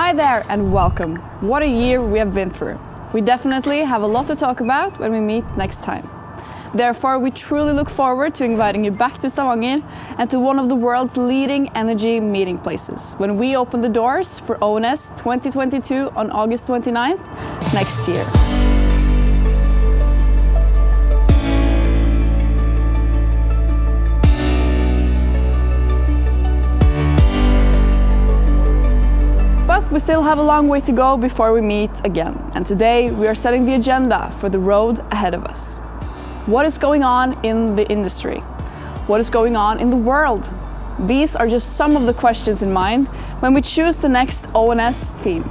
Hi there and welcome. What a year we have been through. We definitely have a lot to talk about when we meet next time. Therefore, we truly look forward to inviting you back to Stavanger and to one of the world's leading energy meeting places when we open the doors for ONS 2022 on August 29th next year. But we still have a long way to go before we meet again, and today we are setting the agenda for the road ahead of us. What is going on in the industry? What is going on in the world? These are just some of the questions in mind when we choose the next ONS theme.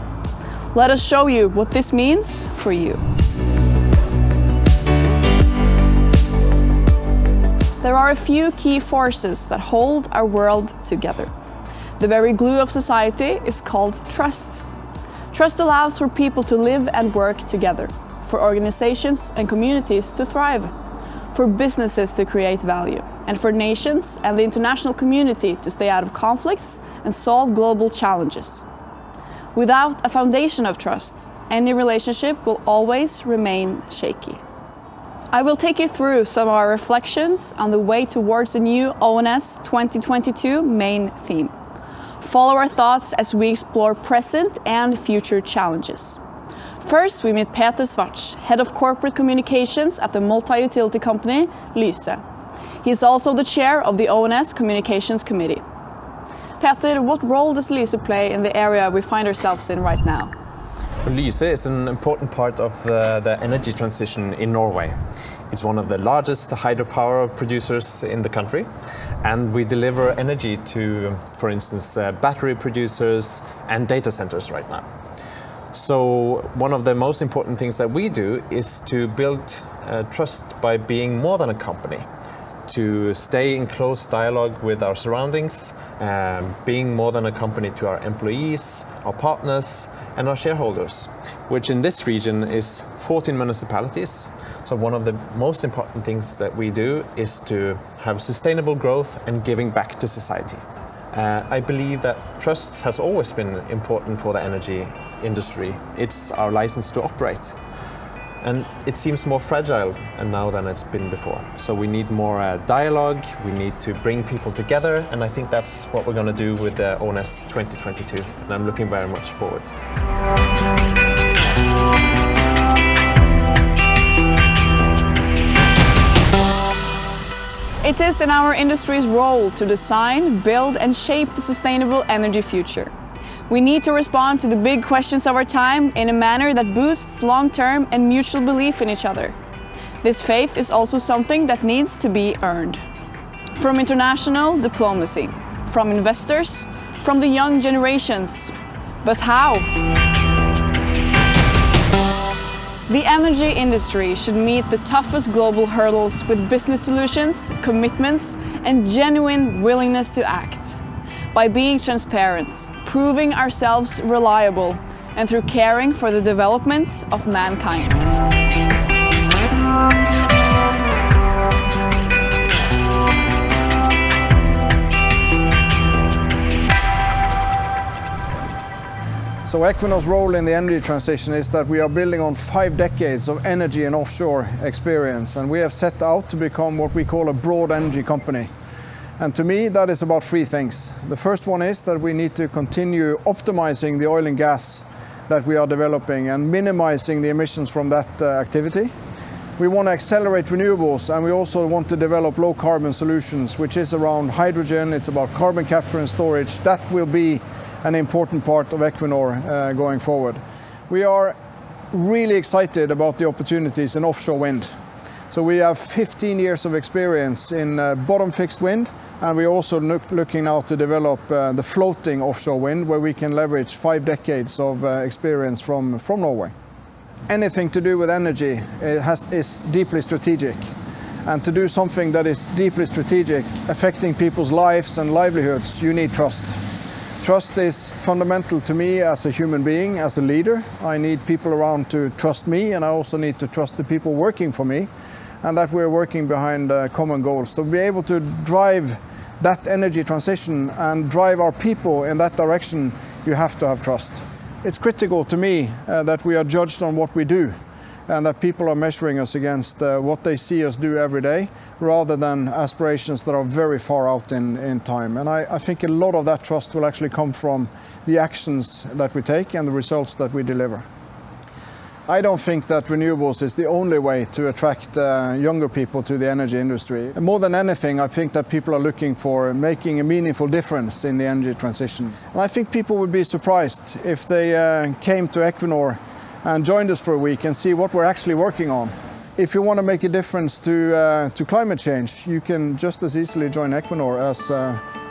Let us show you what this means for you. There are a few key forces that hold our world together. The very glue of society is called trust. Trust allows for people to live and work together, for organizations and communities to thrive, for businesses to create value, and for nations and the international community to stay out of conflicts and solve global challenges. Without a foundation of trust, any relationship will always remain shaky. I will take you through some of our reflections on the way towards the new ONS 2022 main theme. Follow our thoughts as we explore present and future challenges. First, we meet Peter Schwarz, Head of Corporate Communications at the multi-utility company Lyse. He is also the chair of the ONS Communications Committee. Peter, what role does Lyse play in the area we find ourselves in right now? Lyse is an important part of the energy transition in Norway. It's one of the largest hydropower producers in the country, and we deliver energy to, for instance, battery producers and data centers right now. So one of the most important things that we do is to build trust by being more than a company, to stay in close dialogue with our surroundings, being more than a company to our employees, our partners and our shareholders, which in this region is 14 municipalities. So one of the most important things that we do is to have sustainable growth and giving back to society. I believe that trust has always been important for the energy industry. It's our license to operate. And it seems more fragile now than it's been before. So we need more dialogue, we need to bring people together, and I think that's what we're going to do with the ONS 2022. And I'm looking very much forward. It is in our industry's role to design, build and shape the sustainable energy future. We need to respond to the big questions of our time in a manner that boosts long-term and mutual belief in each other. This faith is also something that needs to be earned. From international diplomacy, from investors, from the young generations. But how? The energy industry should meet the toughest global hurdles with business solutions, commitments, and genuine willingness to act. By being transparent, proving ourselves reliable, and through caring for the development of mankind. So Equinor's role in the energy transition is that we are building on 5 decades of energy and offshore experience, and we have set out to become what we call a broad energy company. And to me, that is about 3 things. The first one is that we need to continue optimizing the oil and gas that we are developing and minimizing the emissions from that activity. We want to accelerate renewables, and we also want to develop low carbon solutions, which is around hydrogen, it's about carbon capture and storage. That will be an important part of Equinor going forward. We are really excited about the opportunities in offshore wind. So we have 15 years of experience in bottom fixed wind, and we're also looking now to develop the floating offshore wind, where we can leverage 5 decades of experience from Norway. Anything to do with energy is deeply strategic. And to do something that is deeply strategic, affecting people's lives and livelihoods, you need trust. Trust is fundamental to me as a human being, as a leader. I need people around to trust me, and I also need to trust the people working for me, and that we're working behind common goals. To be able to drive that energy transition and drive our people in that direction, you have to have trust. It's critical to me that we are judged on what we do and that people are measuring us against what they see us do every day rather than aspirations that are very far out in time. And I think a lot of that trust will actually come from the actions that we take and the results that we deliver. I don't think that renewables is the only way to attract younger people to the energy industry. And more than anything, I think that people are looking for making a meaningful difference in the energy transition. And I think people would be surprised if they came to Equinor and joined us for a week and see what we're actually working on. If you want to make a difference to climate change, you can just as easily join Equinor as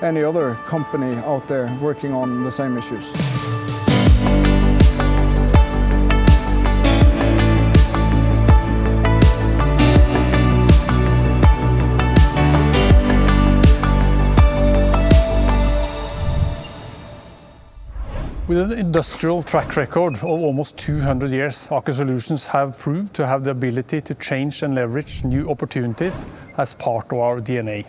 any other company out there working on the same issues. With an industrial track record of almost 200 years, Aker Solutions have proved to have the ability to change and leverage new opportunities as part of our DNA.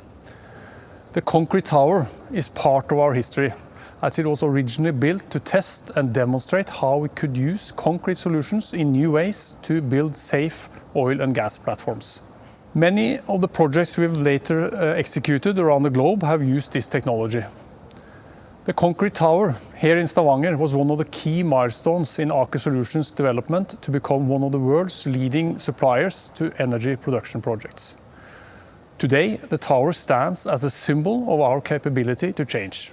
The concrete tower is part of our history, as it was originally built to test and demonstrate how we could use concrete solutions in new ways to build safe oil and gas platforms. Many of the projects we've later executed around the globe have used this technology. The concrete tower here in Stavanger was one of the key milestones in Aker Solutions' development to become one of the world's leading suppliers to energy production projects. Today, the tower stands as a symbol of our capability to change.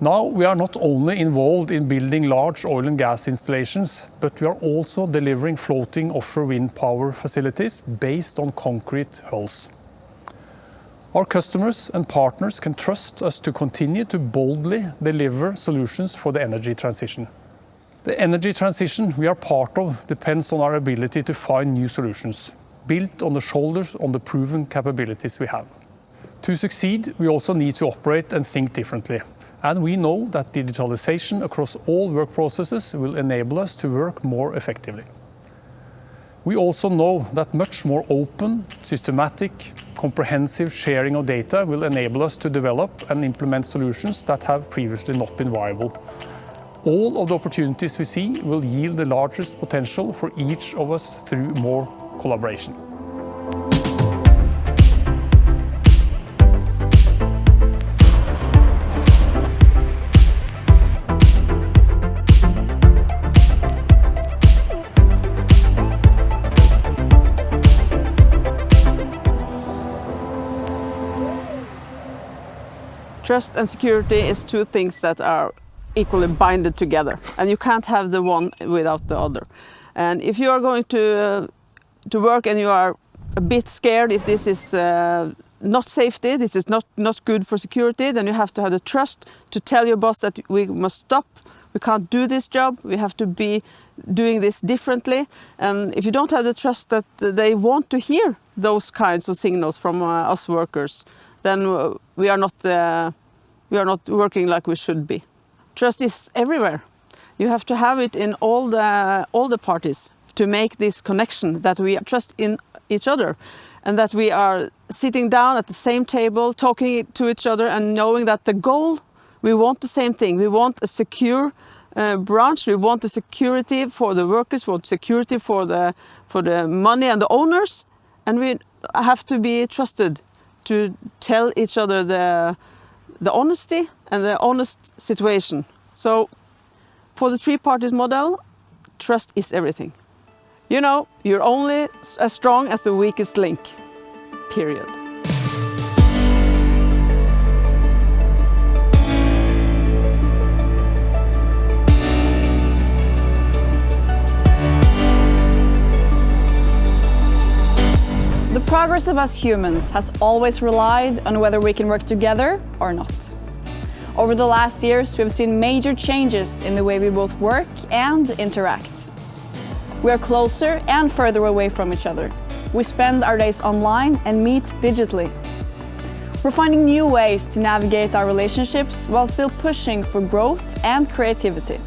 Now, we are not only involved in building large oil and gas installations, but we are also delivering floating offshore wind power facilities based on concrete hulls. Our customers and partners can trust us to continue to boldly deliver solutions for the energy transition. The energy transition we are part of depends on our ability to find new solutions, built on the shoulders of the proven capabilities we have. To succeed, we also need to operate and think differently. And we know that digitalization across all work processes will enable us to work more effectively. We also know that much more open, systematic, comprehensive sharing of data will enable us to develop and implement solutions that have previously not been viable. All of the opportunities we see will yield the largest potential for each of us through more collaboration. Trust and security is two things that are equally binded together, and you can't have the one without the other. And if you are going to work and you are a bit scared if this is not safety, this is not good for security, then you have to have the trust to tell your boss that we must stop, we can't do this job, we have to be doing this differently. And if you don't have the trust that they want to hear those kinds of signals from us workers, then we are not working like we should be. Trust is everywhere. You have to have it in all the parties to make this connection that we trust in each other and that we are sitting down at the same table, talking to each other and knowing that the goal, we want the same thing. We want a secure branch, we want the security for the workers, we want security for the money and the owners, and we have to be trusted to tell each other the honesty and the honest situation. So for the three parties model, trust is everything. You know, you're only as strong as the weakest link, period. The progress of us humans has always relied on whether we can work together or not. Over the last years, we've seen major changes in the way we both work and interact. We are closer and further away from each other. We spend our days online and meet digitally. We're finding new ways to navigate our relationships while still pushing for growth and creativity.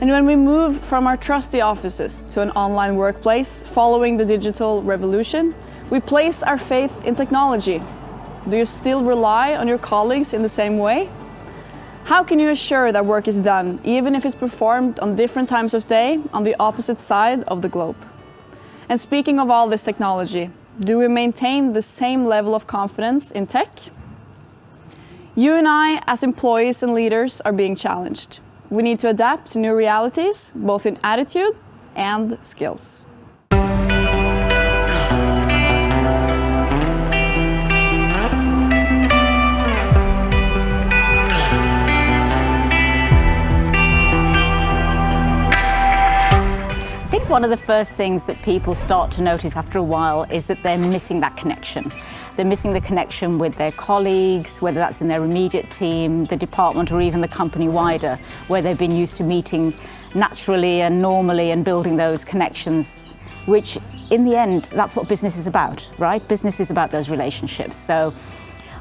And when we move from our trusty offices to an online workplace following the digital revolution, we place our faith in technology. Do you still rely on your colleagues in the same way? How can you assure that work is done, even if it's performed on different times of day on the opposite side of the globe? And speaking of all this technology, do we maintain the same level of confidence in tech? You and I, as employees and leaders, are being challenged. We need to adapt to new realities, both in attitude and skills. I think one of the first things that people start to notice after a while is that they're missing that connection. They're missing the connection with their colleagues, whether that's in their immediate team, the department, or even the company wider, where they've been used to meeting naturally and normally and building those connections, which in the end, that's what business is about, right? Business is about those relationships. So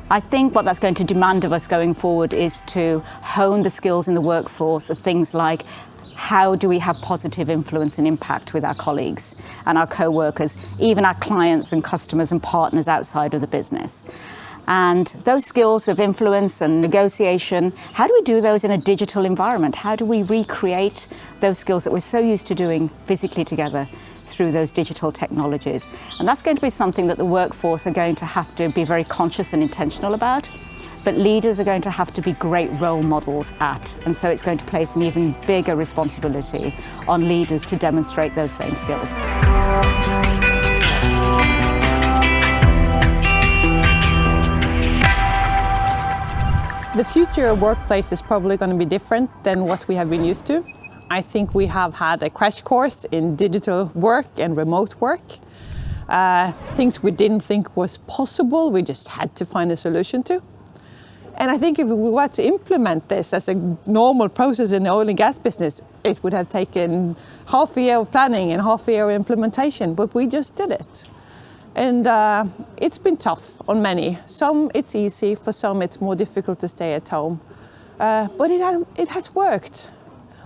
I think what that's going to demand of us going forward is to hone the skills in the workforce of things like how do we have positive influence and impact with our colleagues and our co-workers, even our clients and customers and partners outside of the business. And those skills of influence and negotiation, how do we do those in a digital environment? How do we recreate those skills that we're so used to doing physically together through those digital technologies? And that's going to be something that the workforce are going to have to be very conscious and intentional about. But leaders are going to have to be great role models at, and so it's going to place an even bigger responsibility on leaders to demonstrate those same skills. The future workplace is probably going to be different than what we have been used to. I think we have had a crash course in digital work and remote work. Things we didn't think was possible, we just had to find a solution to. And I think if we were to implement this as a normal process in the oil and gas business, it would have taken half a year of planning and half a year of implementation, but we just did it. And it's been tough on many. Some it's easy, for some it's more difficult to stay at home. But it has worked.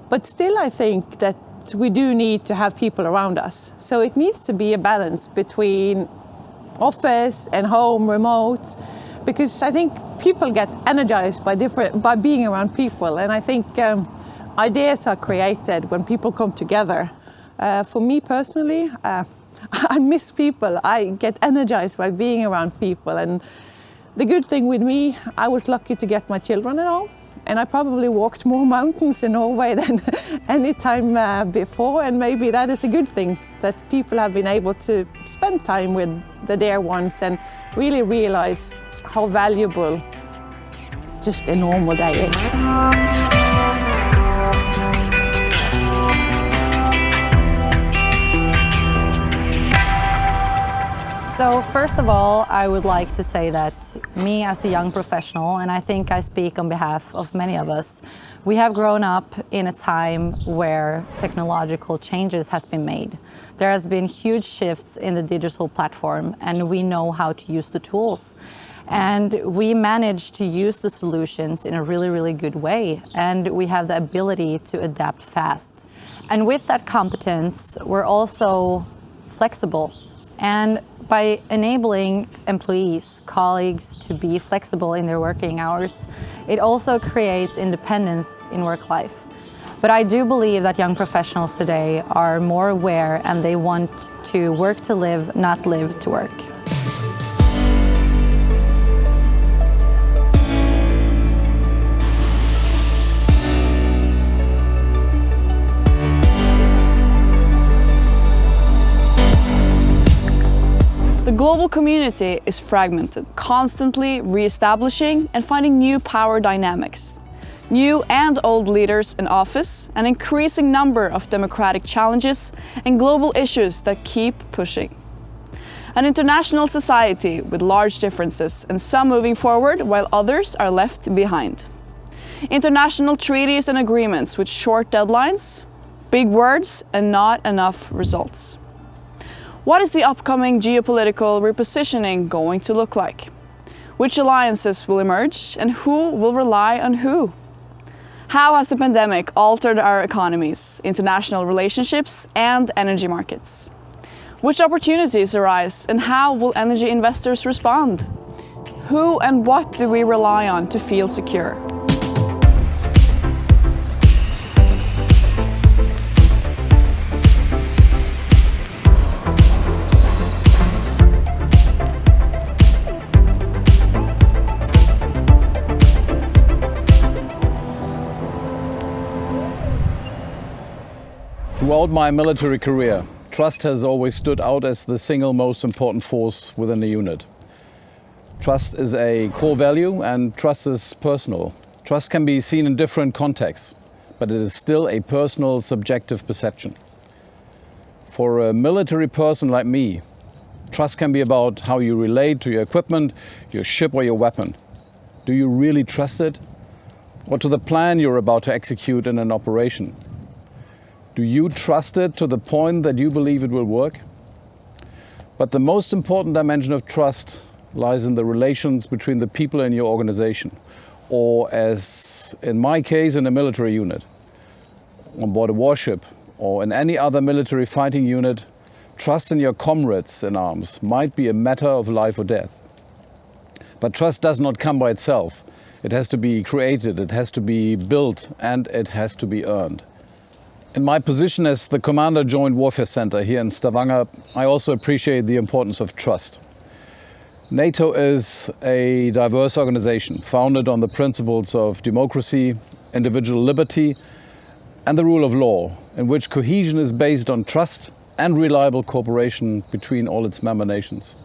But still I think that we do need to have people around us. So it needs to be a balance between office and home, remote, because I think people get energized by being around people, and I think ideas are created when people come together. For me personally, I miss people. I get energized by being around people, and the good thing with me, I was lucky to get my children at home, and I probably walked more mountains in Norway than any time before, and maybe that is a good thing, that people have been able to spend time with the dear ones and really realize how valuable just a normal day is. So first of all, I would like to say that me as a young professional, and I think I speak on behalf of many of us, we have grown up in a time where technological changes has been made. There has been huge shifts in the digital platform, and we know how to use the tools. And we manage to use the solutions in a really, really good way. And we have the ability to adapt fast. And with that competence, we're also flexible. And by enabling employees, colleagues to be flexible in their working hours, it also creates independence in work life. But I do believe that young professionals today are more aware and they want to work to live, not live to work. The global community is fragmented, constantly re-establishing and finding new power dynamics. New and old leaders in office, an increasing number of democratic challenges and global issues that keep pushing. An international society with large differences and some moving forward while others are left behind. International treaties and agreements with short deadlines, big words and not enough results. What is the upcoming geopolitical repositioning going to look like? Which alliances will emerge and who will rely on who? How has the pandemic altered our economies, international relationships and energy markets? Which opportunities arise and how will energy investors respond? Who and what do we rely on to feel secure? Throughout my military career, trust has always stood out as the single most important force within a unit. Trust is a core value and trust is personal. Trust can be seen in different contexts, but it is still a personal, subjective perception. For a military person like me, trust can be about how you relate to your equipment, your ship or your weapon. Do you really trust it? Or to the plan you're about to execute in an operation? Do you trust it to the point that you believe it will work? But the most important dimension of trust lies in the relations between the people in your organization, or as in my case, in a military unit, on board a warship, or in any other military fighting unit. Trust in your comrades in arms might be a matter of life or death. But trust does not come by itself. It has to be created, it has to be built, and it has to be earned. In my position as the Commander Joint Warfare Center here in Stavanger, I also appreciate the importance of trust. NATO is a diverse organization founded on the principles of democracy, individual liberty, and the rule of law, in which cohesion is based on trust and reliable cooperation between all its member nations.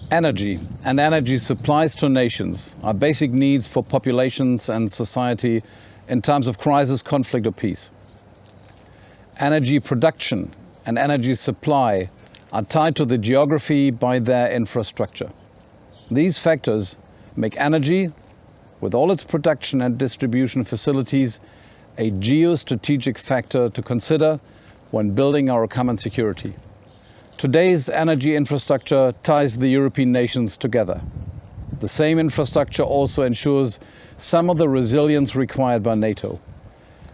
Energy and energy supplies to nations are basic needs for populations and society in times of crisis, conflict, or peace. Energy production and energy supply are tied to the geography by their infrastructure. These factors make energy, with all its production and distribution facilities, a geostrategic factor to consider when building our common security. Today's energy infrastructure ties the European nations together. The same infrastructure also ensures some of the resilience required by NATO.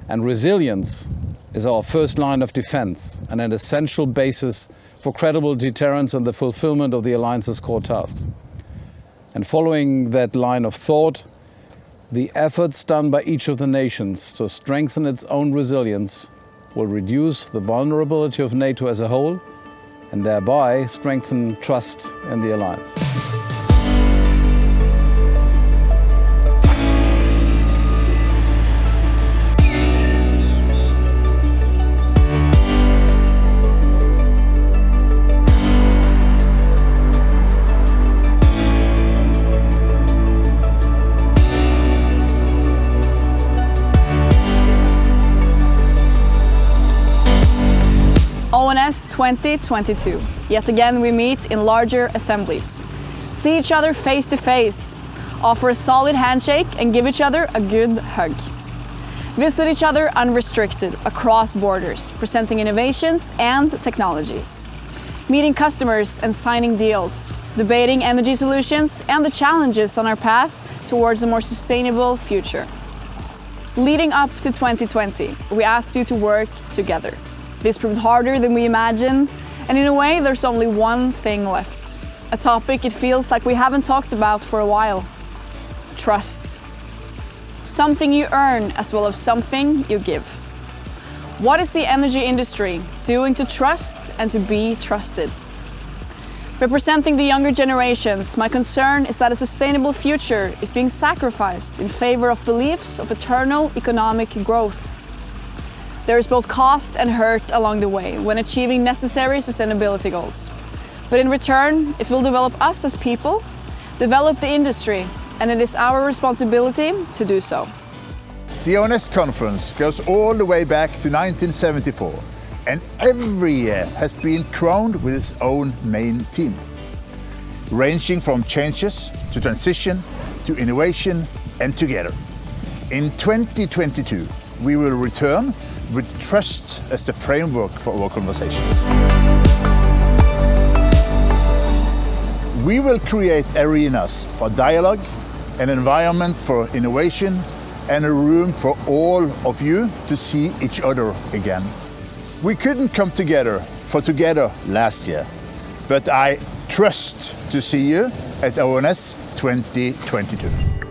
And resilience is our first line of defense and an essential basis for credible deterrence and the fulfillment of the alliance's core tasks. And following that line of thought, the efforts done by each of the nations to strengthen its own resilience will reduce the vulnerability of NATO as a whole and thereby strengthen trust in the alliance. ONS 2022. Yet again we meet in larger assemblies. See each other face to face, offer a solid handshake and give each other a good hug. Visit each other unrestricted across borders, presenting innovations and technologies. Meeting customers and signing deals, debating energy solutions and the challenges on our path towards a more sustainable future. Leading up to 2020, we asked you to work together. This proved harder than we imagined, and in a way there's only one thing left. A topic it feels like we haven't talked about for a while. Trust. Something you earn as well as something you give. What is the energy industry doing to trust and to be trusted? Representing the younger generations, my concern is that a sustainable future is being sacrificed in favor of beliefs of eternal economic growth. There is both cost and hurt along the way when achieving necessary sustainability goals. But in return, it will develop us as people, develop the industry, and it is our responsibility to do so. The ONS conference goes all the way back to 1974, and every year has been crowned with its own main theme, ranging from changes to transition to innovation and together. In 2022, we will return with trust as the framework for our conversations. We will create arenas for dialogue, an environment for innovation, and a room for all of you to see each other again. We couldn't come together last year, but I trust to see you at ONS 2022.